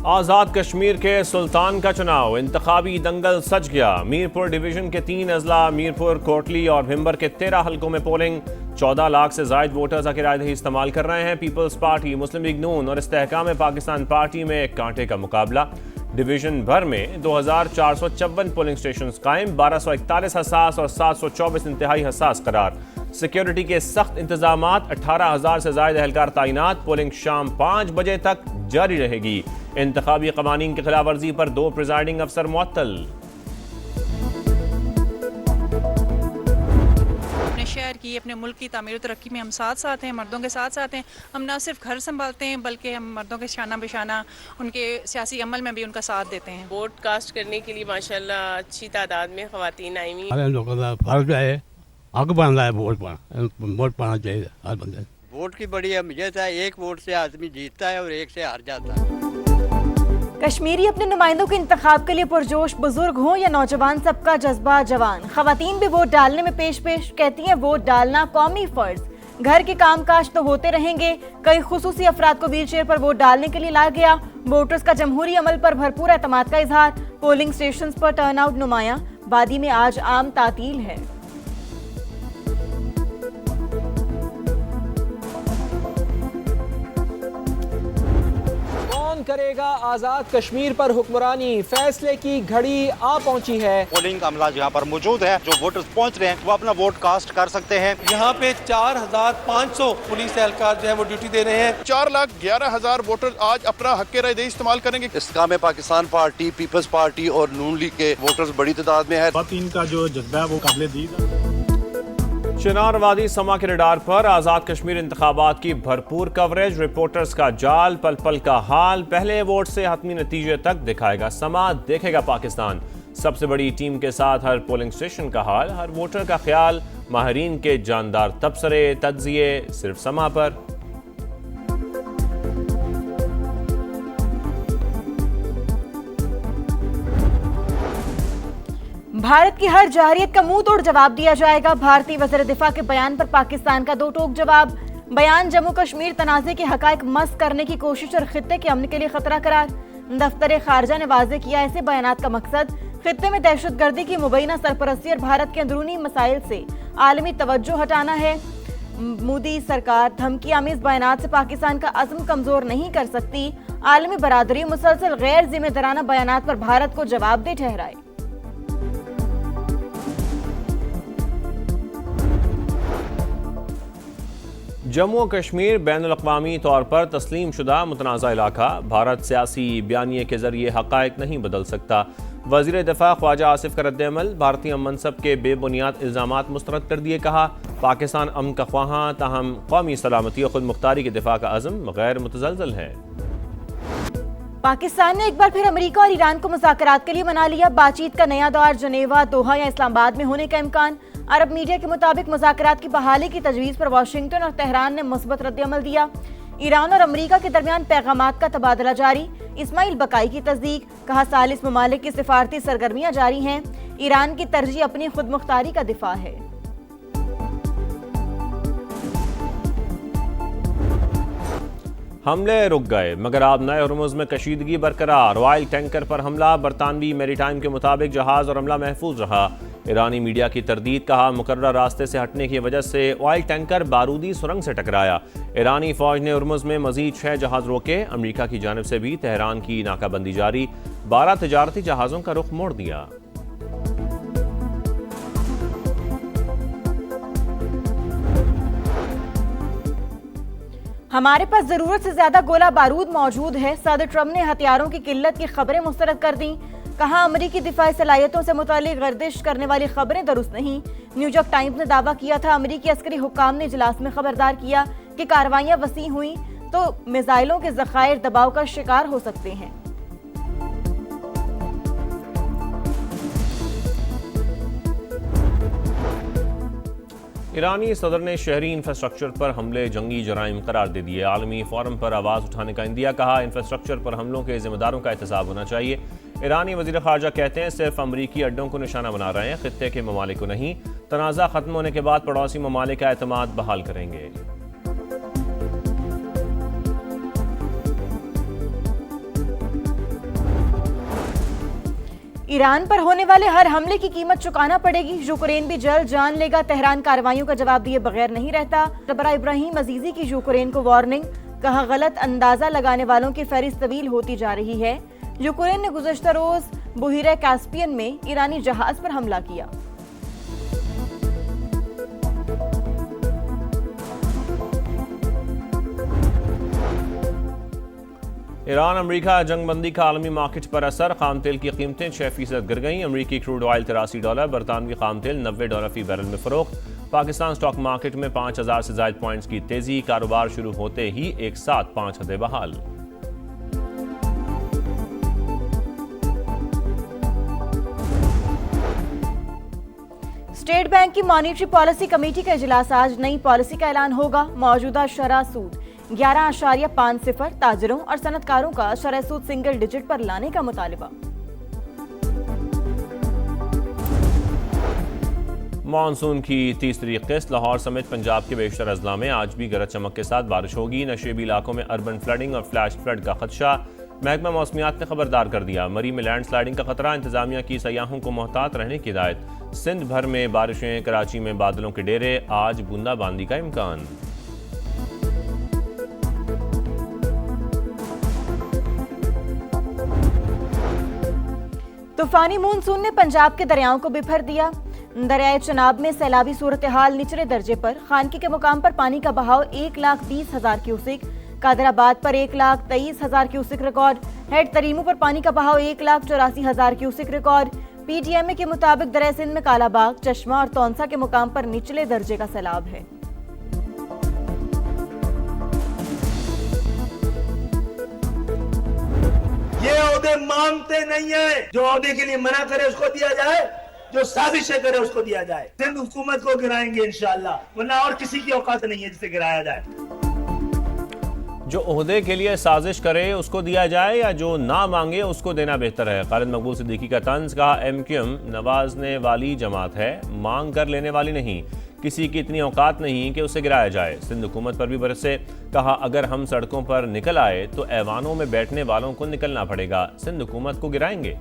आज़ाद कश्मीर के सुल्तान का चुनाव, इंतखाबी दंगल सज गया। मीरपुर डिवीजन के 3 अजला, मीरपुर, कोटली और भिम्बर के 13 हलकों में पोलिंग। 14 लाख से जायद वोटर्स आके राय दही इस्तेमाल कर रहे हैं। पीपल्स पार्टी, मुस्लिम लीग नून और इस्तेहकाम पाकिस्तान पार्टी में कांटे का मुकाबला। डिवीजन भर में 2454 पोलिंग स्टेशन कायम, 1241 हसास और 724 इंतहाई हसास करार। सिक्योरिटी के सख्त इंतजामात, 18,000 से जायद एहलकार तैनात। पोलिंग शाम 5 बजे तक जारी रहेगी। इंतखाबी कवानीन की खिलाफ वर्जी पर 2 प्रिजाइडिंग अफसर मुअत्तल। अपने शहर की, अपने मुल्क की तामीर तरक्की में हम साथ साथ हैं, मर्दों के साथ साथ हैं। हम न सिर्फ घर संभालते हैं बल्कि हम मर्दों के शाना बेशाना उनके सियासी अमल में भी उनका साथ देते हैं। वोट कास्ट करने के लिए माशाल्लाह अच्छी तादाद में ख़वातीन आई हुई। हमारे लोगों का फर्ज है, हक बनता है वोट पाना चाहिए हर बंदे। वोट की बड़ी अहमियत है, एक वोट से आदमी जीतता है और एक से हार जाता है। कश्मीरी अपने नुमाइंदों के इंतखाब के लिए पुरजोश, बुजुर्ग हों या नौजवान, सबका जज्बा जवान। खवातीन भी वोट डालने में पेश कहती हैं वोट डालना कौमी फर्ज। घर के कामकाज तो होते रहेंगे, कई खुसूसी अफराद को व्हील चेयर पर वोट डालने के लिए लाया गया। वोटर्स का जमहूरी अमल पर भरपूर एतमाद का इजहार। पोलिंग स्टेशन पर टर्नआउट नुमाया। वादी में आज आम तातील है। करेगा आजाद कश्मीर पर हुक्मरानी, फैसले की घड़ी आ पहुंची है। पोलिंग अमला यहाँ पर मौजूद है, जो वोटर्स पहुंच रहे हैं वो अपना वोट कास्ट कर सकते हैं। यहाँ पे 4,500 पुलिस एहलकार जो है वो ड्यूटी दे रहे हैं। 4,11,000 वोटर आज अपना हक राय दही इस्तेमाल करेंगे। इस्तेहकाम पाकिस्तान पार्टी, पीपल्स पार्टी और नून लीग के वोटर्स बड़ी तादाद में है। इनका जो जज्बा है वो काबिल दीद। चिनार वादी समा के रडार पर आज़ाद कश्मीर इंतखाबात की भरपूर कवरेज। रिपोर्टर्स का जाल, पल पल का हाल, पहले वोट से हतमी नतीजे तक दिखाएगा समा, देखेगा पाकिस्तान। सबसे बड़ी टीम के साथ हर पोलिंग स्टेशन का हाल, हर वोटर का ख्याल, माहिरीन के जानदार तबसरे, तज्जिए सिर्फ समा पर। भारत की हर जाहिरियत का मुंह तोड़ जवाब दिया जाएगा। भारतीय वज़ीर दिफा के बयान पर पाकिस्तान का 2 टोक जवाब। बयान जम्मू कश्मीर तनाज़े के हकायक मस्क करने की कोशिश और खित्ते के अमन के लिए खतरा करार। दफ्तर खारजा ने वाज़ेह किया ऐसे बयानात का मकसद खित्ते में दहशतगर्दी की मुबैना सरपरस्ती और भारत के अंदरूनी मसाइल से आलमी तवज्जो हटाना है। मोदी सरकार धमकी आमीज बयानात से पाकिस्तान का अज़्म कमजोर नहीं कर सकती। आलमी बरादरी मुसलसल गैर जिम्मेदाराना बयानात पर भारत को जवाबदेह ठहराए। जम्मू और कश्मीर बैनुल-अक़वामी तौर पर तस्लीम शुदा मुतनाज़ा इलाका। भारत सियासी बयानिए के जरिए हक़ाइक़ नहीं बदल सकता। वज़ीर दिफा ख्वाजा आसिफ का रद्द-ए-अमल, भारतीय मनसब के बेबुनियाद इल्ज़ामात मुस्तरद कर दिए। कहा पाकिस्तान अमन का ख्वाहां, ताहम कौमी सलामती और खुद मुख्तारी के दिफा का अज़्म गैर मुतज़लज़ल है। पाकिस्तान ने एक बार फिर अमेरिका और ईरान को मुज़ाकरात के लिए मना लिया। बातचीत का नया दौर जनेवा, दोहा या इस्लामाबाद में होने का इम्कान। अरब मीडिया के मुताबिक मुज़ाकरात की बहाली की तजवीज़ पर वाशिंगटन और तेहरान ने मुस्बत रद्द-ए-अमल दिया। ईरान और अमेरिका के दरमियान पैगामात का तबादला जारी। इस्माइल बकाई की तस्दीक, कहा सालिस ममालिक की सिफारती सरगर्मियां जारी हैं। ईरान की तरजीह अपनी खुद मुख्तारी का दिफा है। हमले रुक गए मगर अब नए हुर्मुज़ में कशीदगी बरकरार। ऑयल टैंकर पर हमला, बरतानवी मैरीटाइम के मुताबिक जहाज़ और अमला महफूज रहा। ईरानी मीडिया की तरदीद, कहा मुकर्रर रास्ते से हटने की वजह से ऑयल टैंकर बारूदी सुरंग से टकराया। ईरानी फौज ने हुर्मुज़ में मजीद 6 जहाज़ रोके। अमरीका की जानिब से भी तेहरान की नाकाबंदी जारी। 12 तजारती जहाज़ों का रुख मोड़ दिया। हमारे पास जरूरत से ज्यादा गोला बारूद मौजूद है। सदर ट्रंप ने हथियारों की किल्लत की खबरें मुस्तरद कर दी। कहा अमरीकी दिफाई सलाहियतों से मुतालिक गर्दिश करने वाली खबरें दुरुस्त नहीं। न्यूयॉर्क टाइम्स ने दावा किया था अमरीकी अस्करी हुक्काम ने इजलास में खबरदार किया कि कार्रवाइयां वसी हुई तो मिसाइलों के ज़खायर दबाव का शिकार हो सकते हैं। ईरानी सदर ने शहरी इंफ्रास्ट्रक्चर पर हमले जंगी जराइम करार दे दिए। आलमी फोरम पर आवाज़ उठाने का इंदिया, कहा इंफ्रास्ट्रक्चर पर हमलों के जिम्मेदारों का एहतसाब होना चाहिए। ईरानी वज़ीर ख़ारजा कहते हैं सिर्फ अमरीकी अड्डों को निशाना बना रहे हैं, खित्ते के ममालिक को नहीं। तनाज़ा ख़त्म होने के बाद पड़ोसी ममालिक का एतमाद बहाल करेंगे। ईरान पर होने वाले हर हमले की कीमत चुकाना पड़ेगी, यूक्रेन भी जल्द जान लेगा, तेहरान कार्रवाइयों का जवाब दिए बगैर नहीं रहता। सरबराह इब्राहिम अजीजी की यूक्रेन को वार्निंग, कहा गलत अंदाजा लगाने वालों की फहरिस्त तवील होती जा रही है। यूक्रेन ने गुज़श्ता रोज बुहिरा कैस्पियन में ईरानी जहाज पर हमला किया। ईरान अमरीका जंगबंदी का आलमी मार्केट पर असर, खाम तेल की कीमतें 6% गिर गईं। अमरीकी क्रूड ऑयल $83, बरतानवी खाम तेल $90 फी बैरल में फरोख्त। पाकिस्तान स्टॉक मार्केट में 5000 से ज्यादा पॉइंट्स की तेजी, कारोबार शुरू होते ही एक साथ 5 हदें बहाल। स्टेट बैंक की मॉनिटरी पॉलिसी कमेटी का इजलास आज, नई पॉलिसी का ऐलान होगा। मौजूदा शरह सूद 11.50 ताजरों और सनतकारों का शरह सूद सिंगल डिजिट पर लाने का मुतालिबा। मानसून की तीसरी किस्त, लाहौर समेत पंजाब के बेशतर अजला में आज भी गरज चमक के साथ बारिश होगी। नशेबी इलाकों में अर्बन फ्लडिंग और फ्लैश फ्लड का खदशा, महकमा मौसमियात ने खबरदार कर दिया। मरी में लैंड स्लाइडिंग का खतरा, इंतजामिया की सयाहों को मोहतात रहने की हिदायत। सिंध भर में बारिशें, कराची में बादलों के डेरे, आज बूंदाबांदी का इम्कान। तूफानी मानसून ने पंजाब के दरियाओं को बिफर दिया। दरियाए चनाब में सैलाबी सूरत हाल निचले दर्जे पर, खानकी के मुकाम पर पानी का बहाव 1,20,000 क्यूसिक, कादराबाद पर 1,23,000 क्यूसिक रिकॉर्ड, हेड तरीमू पर पानी का बहाव 1,84,000 क्यूसिक रिकॉर्ड। पीटीएमए के मुताबिक दरिया सिंध में कालाबाग, चश्मा और तौंसा के मुकाम पर निचले दर्जे का सैलाब है। ये ओहदे मांगते नहीं है, जो ओहदे के लिए मना करे उसको दिया जाए, जो साजिशें करे उसको दिया जाए। सिंध हुकूमत को गिराएंगे इंशाअल्लाह, वरना और किसी की औकात नहीं है जिसे गिराया जाए। जो ओहदे के लिए साजिश करे उसको दिया जाए या जो ना मांगे उसको देना बेहतर है। खालिद मकबूल सिद्दीकी का तंज, कहा एमक्यूएम नवाजने वाली जमात है, मांग कर लेने वाली नहीं। किसी की इतनी औकात नहीं कि उसे गिराया जाए। सिंध हुकूमत पर भी बरसे, कहा अगर हम सड़कों पर निकल आए तो ऐवानों में बैठने वालों को निकलना पड़ेगा, सिंध हुकूमत को गिराएंगे।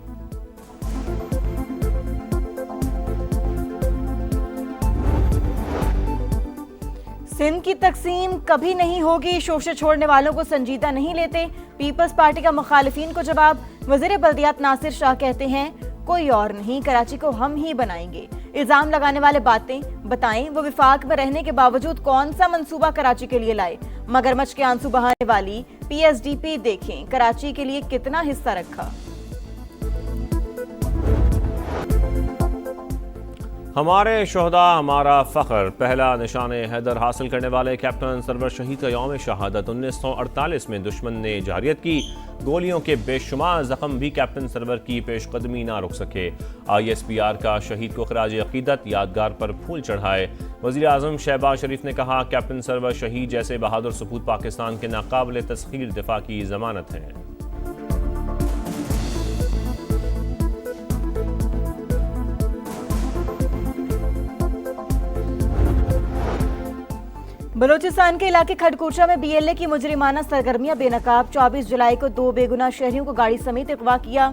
सिंध की तकसीम कभी नहीं होगी, शोशे छोड़ने वालों को संजीदा नहीं लेते, पीपल्स पार्टी का मुखालिफिन को जवाब। वज़ीर बल्दियात नासिर शाह कहते हैं कोई और नहीं, कराची को हम ही बनाएंगे। इल्जाम लगाने वाले बातें बताएं, वो विफाक में रहने के बावजूद कौन सा मंसूबा कराची के लिए लाए। मगरमच्छ के आंसू बहाने वाली पीएसडीपी देखें, कराची के लिए कितना हिस्सा रखा। हमारे शोहदा हमारा फ़ख्र, पहला निशान हैदर हासिल करने वाले कैप्टन सरवर शहीद का यौम शहादत। 1948 में दुश्मन ने जहरियत की, गोलियों के बेशुमार जख्म भी कैप्टन सरवर की पेशकदमी ना रुक सके। ISPR का शहीद को खराज अकीदत, यादगार पर फूल चढ़ाए। वज़ीर आज़म शहबाज शरीफ ने कहा कैप्टन सरवर शहीद जैसे बहादुर सपूत पाकिस्तान के नाकाबिल तस्खीर दिफा की ज़मानत हैं। बलूचिस्तान के इलाके खडकोचा में BLA की मुजरिमाना सरगर्मियां बेनकाब। 24 जुलाई को 2 बेगुनाह शहरियों को गाड़ी समेत अगवा किया,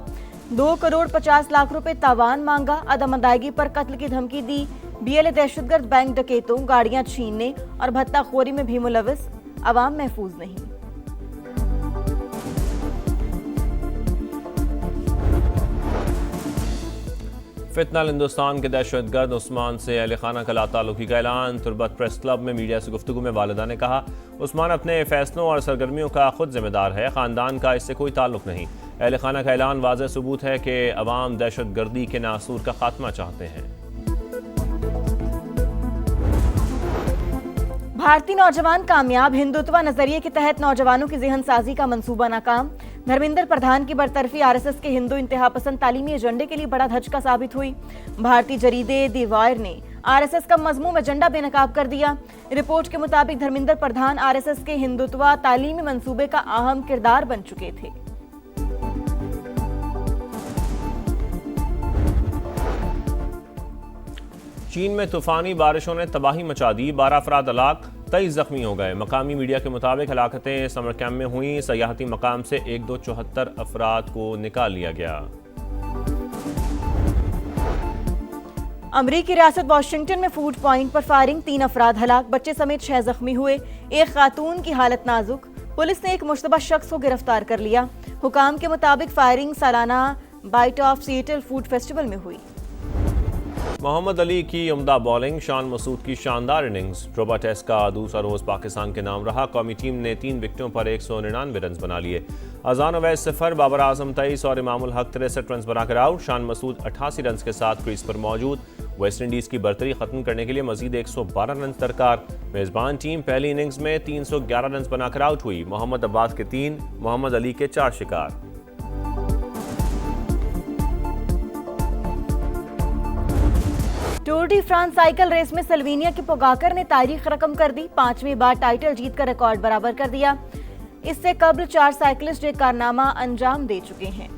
2 करोड़ 50 लाख रुपए तावान मांगा, अदम अदायगी पर कत्ल की धमकी दी। BLA दहशतगर्द बैंक डकैतों, गाड़ियां छीनने और भत्ताखोरी में भी मुलविस, अवाम महफूज नहीं। फितनल हिंदुस्तान के दहशतगर्द उस्मान से अहल खाना का लाताल्लुकी का ऐलान। तुरबत प्रेस क्लब में मीडिया से गुफ्तगू में वालिदा ने कहा उस्मान अपने फैसलों और सरगर्मियों का खुद जिम्मेदार है, ख़ानदान का इससे कोई ताल्लुक नहीं। अहल खाना का ऐलान वाज़ेह सबूत है कि अवाम दहशत गर्दी के नासूर का खात्मा चाहते हैं। भारतीय नौजवान कामयाब, हिंदुत्व नजरिए के तहत नौजवानों की ज़हन साजी का मंसूबा नाकाम। धर्मेंद्र प्रधान की बरतरफी RSS के हिंदू इंतहा पसंद तालीमी एजेंडे के लिए बड़ा धचका साबित हुई। भारतीय जरीदे दी वायर ने RSS का मजमूम एजेंडा बेनकाब कर दिया। रिपोर्ट के मुताबिक धर्मेंद्र प्रधान RSS के हिंदुत्व तालीमी मंसूबे का अहम किरदार बन चुके थे। चीन में तूफानी बारिशों ने तबाही मचा दी, 12 अफराद हलाक, 23 जख्मी हो गए। मकामी मीडिया के मुताबिक हलाकतें समर कैंप में हुई, सयाहती मकाम से 1274 अफराद को निकाल लिया गया। अमरीकी रियासत वाशिंगटन में फूड पॉइंट पर फायरिंग, 3 अफराद हलाक, बच्चे समेत 6 जख्मी हुए, एक खातून की हालत नाजुक। पुलिस ने एक मुश्तबा शख्स को गिरफ्तार कर लिया। हुकाम के मुताबिक फायरिंग सालाना bite of Seattle food festival में हुई। मोहम्मद अली की उम्दा बॉलिंग, शान मसूद की शानदार इनिंग्स। ड्रोबा टेस्ट का दूसरा रोज पाकिस्तान के नाम रहा। कौमी टीम ने 3 विकेटों पर 199 रन बना लिए। अजान अवैस 0, बाबर आजम 23 और इमामुल हक 63 रन बनाकर आउट। शान मसूद 88 रन के साथ क्रीज पर मौजूद। वेस्ट इंडीज की बर्तरी खत्म करने के लिए मजीद 112 रन दरकार। मेजबान टीम पहली इनिंग्स में 311 रन बनाकर आउट हुई। मोहम्मद अब्बास के 3, मोहम्मद अली के 4 शिकार। Tour de France cycle race में सल्वीनिया के पोगाकर ने तारीख रकम कर दी। 5वीं बार टाइटल जीतकर रिकॉर्ड बराबर कर दिया। इससे कबल 4 साइकिलिस्ट ये कारनामा अंजाम दे चुके हैं।